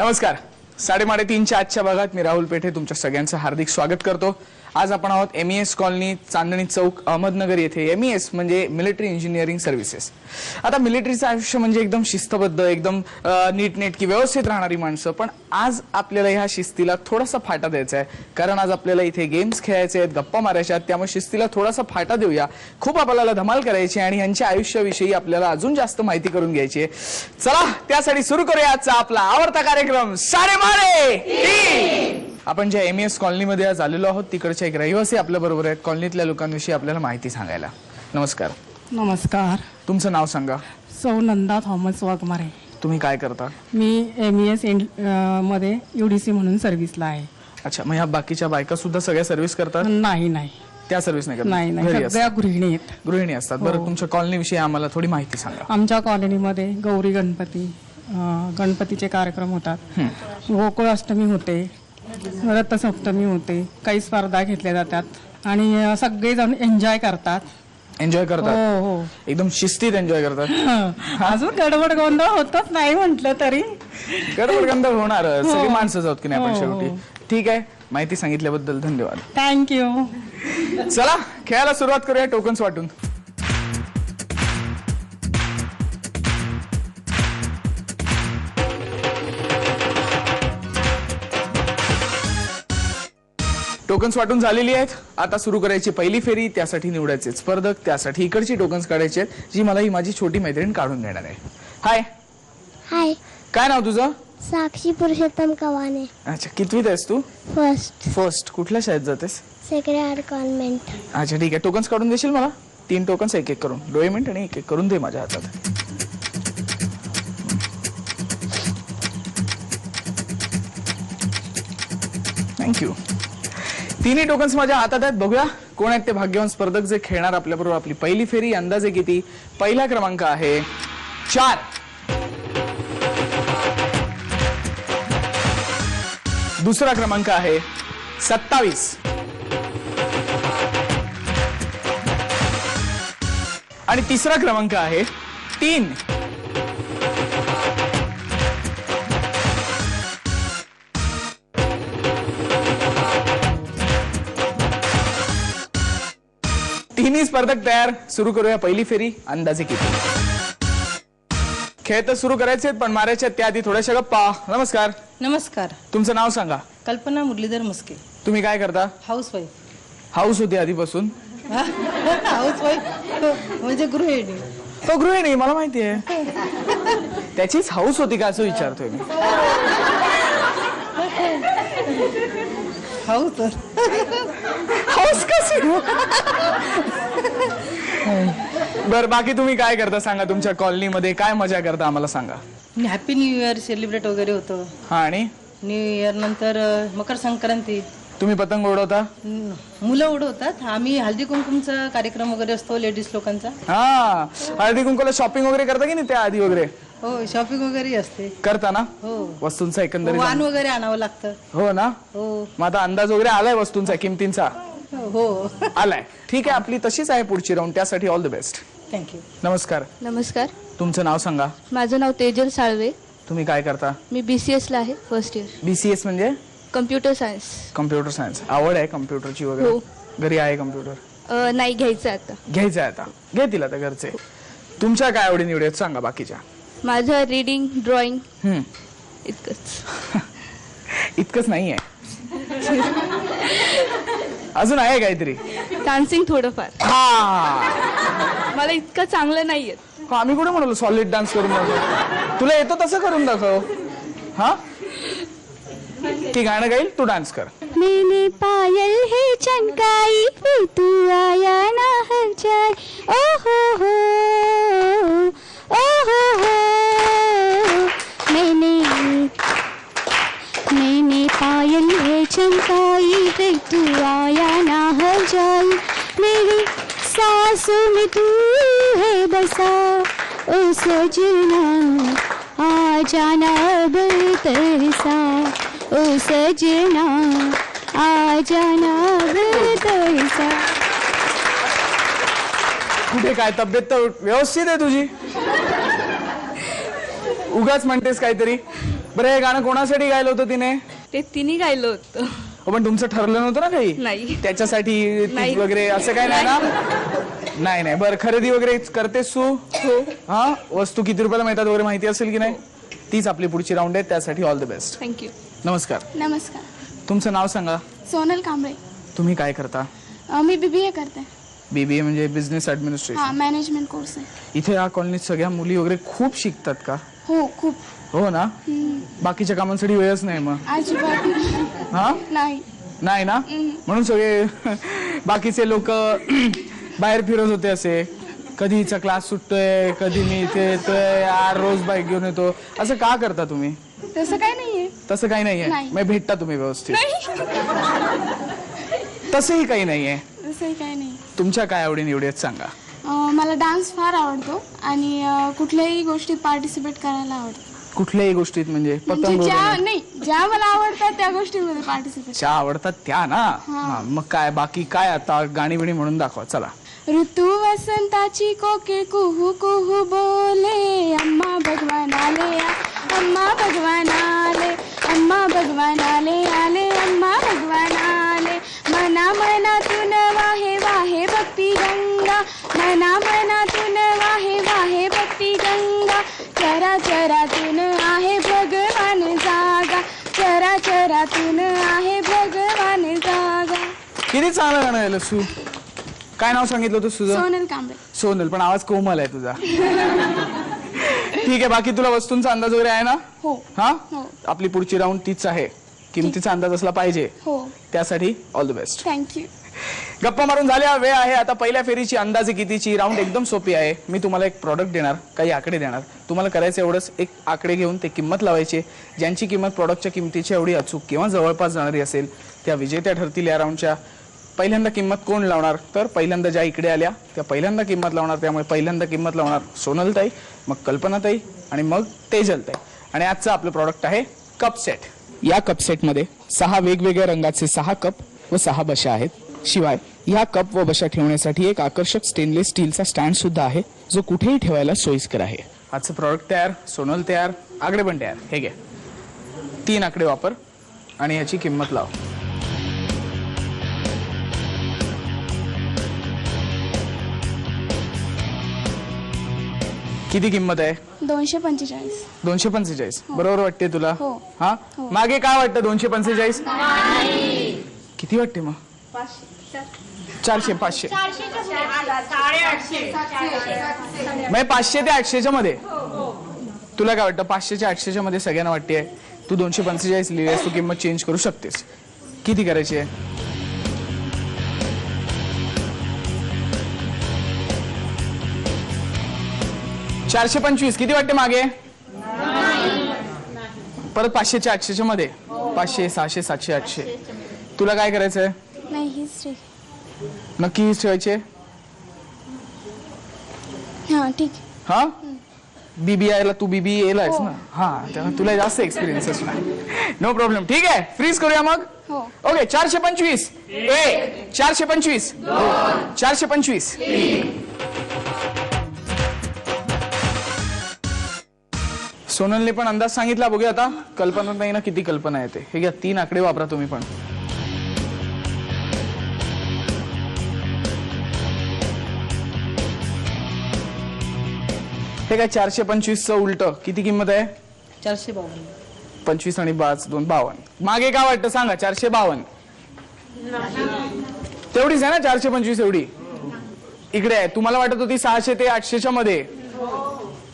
नमस्कार. 3:30च्या आजच्या भागात मी राहुल पेठे तुमच्या सगळ्यांचं हार्दिक स्वागत करतो. आज आपण आहोत MES कॉलनी, चांदणी चौक, अहमदनगर येथे. MES म्हणजे मिलिटरी इंजिनिअरिंग सर्व्हिसेस. आता मिलिटरीचं आयुष्य म्हणजे एकदम शिस्तबद्ध, एकदम नीटनेटकी व्यवस्थित राहणारी माणसं. पण आज आपल्याला ह्या शिस्तीला थोडासा फाटा द्यायचा आहे, कारण आज आपल्याला इथे गेम्स खेळायचे आहेत, गप्पा मारायच्या आहेत. त्यामुळे शिस्तीला थोडासा फाटा देऊया. खूप आपल्याला धमाल करायची आणि यांच्या आयुष्याविषयी आपल्याला अजून जास्त माहिती करून घ्यायची आहे. चला त्यासाठी सुरू करूया आजचा आपला आवडता कार्यक्रम सारेमारे. आपण ज्या MES कॉलनीमध्ये आज आलेलो आहोत तिकडचे एक रहिवासी आपल्या बरोबर आहेत, कॉलनीतल्या लोकांविषयी आपल्याला माहिती सांगायला. नमस्कार. नमस्कार. तुमचं नाव सांगा. सौ नंदा थॉमस वाघमारे. तुम्ही काय करता? मी MES मध्ये UDC म्हणून सर्व्हिसला आहे. अच्छा, मग ह्या बाकीच्या बायका सुद्धा सगळ्या सर्व्हिस करतात? नाही, त्या सर्व्हिस नाही करत? नाही, सगळ्या गृहिणी आहेत. गृहिणी असतात. बरं, तुमच्या कॉलनीविषयी आम्हाला थोडी माहिती सांगा. आमच्या कॉलनीमध्ये गौरी गणपती, गणपतीचे कार्यक्रम होतात, गोकुळ अष्टमी होते, रथसप्तमी होते, काही स्पर्धा घेतल्या जातात आणि सगळेजण एन्जॉय करतात. एन्जॉय करतात? हो. एकदम शिस्तीत एन्जॉय करतात. अजून गडबड गोंधळ होतच नाही म्हटलं तरी. गडबड गोंधळ होणार, सगळी माणसं आहोत की नाही आपण शेवटी. ठीक आहे, माहिती सांगितल्याबद्दल धन्यवाद. थँक्यू. चला खेळायला सुरुवात करूया टोकन्स वाटून. टोकन्स वाटून झालेली आहेत. आता सुरू करायची पहिली फेरी. त्यासाठी निवडायचे स्पर्धक, त्यासाठी इकडची टोकन्स काढायची आहेत, जी मला ही माझी छोटी मैत्रीण काढून देणार आहे. हाय. हाय. काय नाव तुझं? साक्षी पुरुषोत्तम कवाने. अच्छा, कितवीत आहेस तू? फर्स्ट. कुठल्या शाळेत जातेस? Sacred heart convent. अच्छा ठीक आहे. टोकन्स काढून देशील मला? 3 टोकन्स एक एक करून. डोळे मिनिट आणि एक एक करून दे माझ्या हातात. थँक्यू. 3 टोकन्स माझ्या हातात आहेत. बघूया कोण आहेत ते भाग्यवान स्पर्धक जे खेळणार आपल्याबरोबर आपली पहिली फेरी. अंदाजे किती? पहिला क्रमांक आहे 4. दुसरा क्रमांक आहे 27 आणि तिसरा क्रमांक आहे 3. तिन्ही स्पर्धक तयार. सुरू करूया पहिली फेरी. अंदाजे किती? खेळ तर सुरू करायचे पण मारायचे त्याआधी थोड्याशा गप्पा. नमस्कार. नमस्कार. तुमचं नाव सांगा. कल्पना मुरलीधर मुस्के. तुम्ही काय करता? हाऊसवाईफ. हाऊस होती आधीपासून? हाऊसवाईफ म्हणजे गृहिणी. हो, गृहिणी, मला माहिती आहे. त्याचीच हाऊस होती का असं विचारतोय मी. हाऊस हाऊस कशी? बर, बाकी तुम्ही काय करता सांगा? तुमच्या कॉलनीमध्ये काय मजा करता आम्हाला सांगा. हॅपी न्यू इयर सेलिब्रेट वगैरे होतं. हा, आणि न्यू इयर नंतर मकर संक्रांती. तुम्ही पतंग उडवता? मुलं उडवतात. आम्ही हळदी कुंकुमचा कार्यक्रम वगैरे असतो लेडीज लोकांचा. हा, हळदी कुंकूला शॉपिंग वगैरे करता की नाही त्या आधी वगैरे? हो, शॉपिंग वगैरे असते. करता ना? हो. वस्तूंचा एकंदरीत वाण वगैरे आणावं लागतं. हो ना? हो. मग आता अंदाज वगैरे आलाय वस्तूंचा, किमतींचा? हो. आलाय. ठीक आहे, आपली तशीच आहे पुढची राऊंड. त्यासाठी ऑल द बेस्ट. थँक्यू. नमस्कार. नमस्कार. तुमचं नाव सांगा. माझं नाव तेजल साळवे. तुम्ही काय करता? मी BCS ला आहे, फर्स्ट इयर. BCS म्हणजे? Computer science. Computer science. आवड आहे कम्प्युटरची वगैरे? हो. घरी आहे कम्प्युटर? नाही, घ्यायचं आता. घ्यायचं आहे आता. घे तिला तर घरचे. तुमच्या काय आवडी निवडी आहेत सांगा बाकीच्या. माझं रीडिंग, ड्रॉइंग इतकंच. इतकंच नाहीये? अजून आहे काहीतरी? डान्सिंग थोडंफार. हा, मला इतकं चांगलं नाही येत. आम्ही कुठे म्हणालो सॉलिड डान्स करून दाखव. तुला येतो तसं करून दाखव. हा, ती गाणं गाईल, तू डान्स कर. मैंने पायल है चमकाई फिर तू आया ना हर जाए. ओ हो हो, मैंने पायल है चमकाई फिर तू आया ना हर जाए. मेरी सांसों में तू है बसा. ओ सजना आ जाना अब तरसा. ओ सजना आ जाना तरसा. कुठे काय तब्येत तर व्यवस्थित आहे तुझी? उगाच म्हणतेस काहीतरी. बरं हे गाणं कोणासाठी गायलं होतं तिने? ते तिने गायलं होतं. पण तुमचं ठरलं नव्हतं ना काही? नाही. त्याच्यासाठी टिप नाही. वगैरे असं काय नाही ना? नाही बरं, खरेदी वगैरे करतेस तू? हो. हा, वस्तू किती रुपयाला मिळतात वगैरे माहिती असेल की नाही? तीच आपली पुढची राऊंड आहे, त्यासाठी ऑल द बेस्ट. थँक्यू. नमस्कार, नमस्कार. तुमचं नाव सांगा. सोनल कांबळे. तुम्ही काय करता? मी BBA करते. BBA म्हणजे बिझनेस ऍडमिनिस्ट्रेशन. हा, मॅनेजमेंट कोर्स आहे. इथे या कॉलनीत सगळ्या मुली वगैरे खूप शिकतात का? हो, खूप. हो ना. बाकीच्या कामांसाठी वेळच नाही मग? अजिबात हा, नाही. ना. म्हणून सगळे बाकीचे लोक बाहेर फिरत होते असे, कधी हिचा क्लास सुटतोय, कधी मी इथे येतोय, यार रोज बाईक घेऊन येतो, असं का करता तुम्ही? तसं काही नाहीये. तसं काही नाहीये. नाही. मग भेटता तुम्ही व्यवस्थित? नाही. तसंही काही नाहीये. तसंही काही नाही. तुमच्या काय आवडी निवडी आहेत सांगा. मला डान्स फार आवडतो आणि कुठल्याही गोष्टीत पार्टिसिपेट करायला आवडतं. कुठल्याही गोष्टीत म्हणजे पतंग उडवणे? ज्या मला आवडतात त्या गोष्टींमध्ये पार्टिसिपेट. ज्या आवडतात त्या ना. हा, मग काय बाकी काय आता गाणी बिणी म्हणून दाखवा चला. ऋतू वसंताची कोकिळ कुहू कुहू बोले, अम्मा भगवान आले, अम्मा भगवान आले, अम्मा भगवान आले, आले अम्मा भगवान आले. मना मनातून वाहे वाहे भक्ती गंगा, मना मनातून वाहे वाहे भक्ती गंगा. चरा चरातून आहे भगवान जागा, चरा चरातून आहे भगवान जागा. किती चांगलं गाणं आहे लसू. काय नाव सांगितलं होतं तुझं? सोनल कांबळे. सोनल, पण आवाज कोमल आहे तुझा. ठीक आहे, बाकी तुला वस्तूंचा अंदाज वगैरे आहे ना? हो. हा, हो. आपली पुढची राऊंड तीच आहे. किमतीचा अंदाज असला पाहिजे. हो. त्यासाठी ऑल द बेस्ट. थँक्यू. गप्पा मारून झाल्या, वेळ आहे आता पहिल्या फेरीची अंदाजे कितीची. राऊंड एकदम सोपी आहे. मी तुम्हाला एक प्रॉडक्ट देणार, काही आकडे देणार. तुम्हाला करायचं एवढंच, एक आकडे घेऊन ते किंमत लावायची. ज्यांची किंमत प्रॉडक्टच्या किमतीच्या एवढी अचूक किंवा जवळपास जाणारी असेल त्या विजेत्या ठरतील या राऊंडच्या. पहिल्यांदा किंमत कोण लावणार? तर पहिल्यांदा ज्या इकडे आल्या त्या पहिल्यांदा किंमत लावणार. त्यामुळे पहिल्यांदा किंमत लावणार सोनलताई, मग कल्पनाताई आणि मग तेजलताई. आणि आजचं आपलं प्रॉडक्ट आहे कप सेट. या कप सेटमध्ये 6 वेगवेगळ्या रंगाचे 6 कप व 6 बशा आहेत. शिवाय या कप व बशा ठेवण्यासाठी एक आकर्षक स्टेनलेस स्टीलचा स्टँड सुद्धा आहे, जो कुठेही ठेवायला सोयीस्कर आहे. आजचं प्रॉडक्ट तयार, सोनल तयार, आकडे पण तयार. हे घ्या, 3 आकडे वापर आणि याची किंमत लाव. किती किंमत आहे? 245. 245. बरोबर वाटते तुला? हो. हा, हो. मागे काय वाटतं? 245 किती वाटते मग? 400 500 म्हणजे 500 ते 800च्या मध्ये. तुला काय वाटतं? 500 च्या 800च्या मध्ये सगळ्यांना वाटते. तू 245 लिहिलेस, तू किंमत चेंज करू शकतेस. किती करायची आहे? 425. किती वाटते मागे? परत 500 च्या 800च्या मध्ये. 500 600 700 800. तुला काय करायचंय? नाही, हीच ठीक. नक्की हीच ठेवायची? हा, ठीक. हा, BBI ला तू BBA ला आहेस ना? हा, त्यामुळे तुला जास्त एक्सपिरियन्स असणार. No problem. ठीक आहे, फ्रीज करूया मग. हो. ओके. 425 1, 425 2, 425 3. सोनलने पण अंदाज सांगितला. बघूया आता कल्पना नाही ना किती कल्पना येते. हे घ्या, 3 आकडे वापरा तुम्ही पण. हे काय 425चं उलट किती किंमत आहे? 452. 25 आणि 5 2 52. मागे काय वाटतं सांगा? 452 तेवढीच आहे ना? 425 एवढी इकडे आहे. तुम्हाला वाटत होती 600 ते 800च्या मध्ये.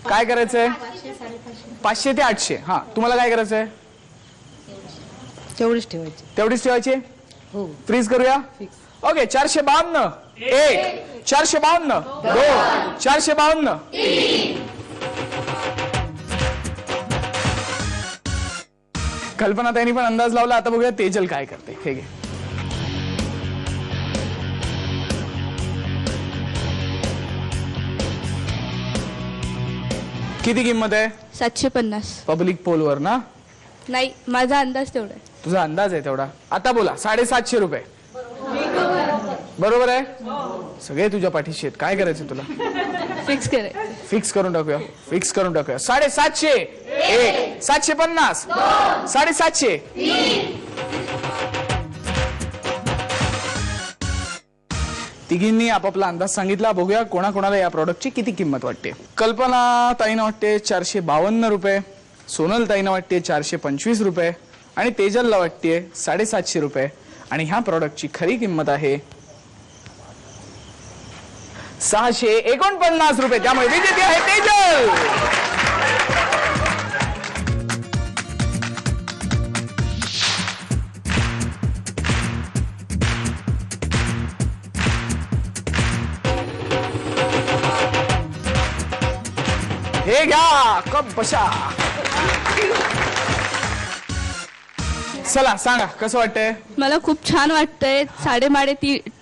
काय करायचंय? 500 ते 800. हा, तुम्हाला काय करायचंय? तेवढीच ठेवायची. तेवढीच ठेवायची. हो. फ्रीज करूया. ओके. 452 1, 452 2, 452 3. कल्पना त्यांनी पण अंदाज लावला. आता बघूया तेजल काय करते. हे घे. किती किंमत आहे? 750. पब्लिक पोलवर ना? नाही, माझा अंदाज तेवढा आहे. तुझा अंदाज आहे तेवढा. आता बोला. 750 रुपये बरोबर आहे? सगळे तुझ्या पाठीशी आहेत. काय करायचं तुला? फिक्स करायचं. फिक्स करून टाकूया 750 1 750 750 तिघींनी आपापला अंदाज सांगितला. बघूया कोणाकोणाला या प्रॉडक्टची किती किंमत वाटते. कल्पना ताईंना वाटते 452 रुपये, सोनल ताईंना वाटते 425 रुपये आणि तेजलला वाटते 750 रुपये. आणि ह्या प्रॉडक्टची खरी किंमत आहे 649 रुपये. त्यामुळे विजेती आहे तेजल. हे घ्या कप बशा. चला सांगा कसं वाटतंय. मला खूप छान वाटतंय. साडेमाडे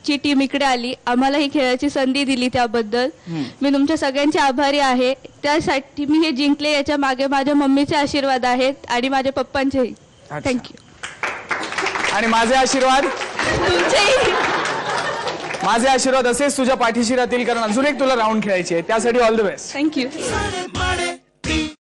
ची टीम इकडे आली, आम्हाला ही खेळाची संधी दिली त्याबद्दल मी तुमच्या सगळ्यांचे आभारी आहे. त्यासाठी मी हे जिंकले याच्या मागे माझ्या मम्मीचे आशीर्वाद आहेत आणि माझ्या पप्पांचेही. अच्छा. थँक्यू. आणि माझे आशीर्वाद तुमचेही. माझे आशीर्वाद असेच तुझ्या पाठीशी राहतील, कारण अजून एक तुला राऊंड खेळायची आहे. त्यासाठी ऑल द बेस्ट. थँक्यू.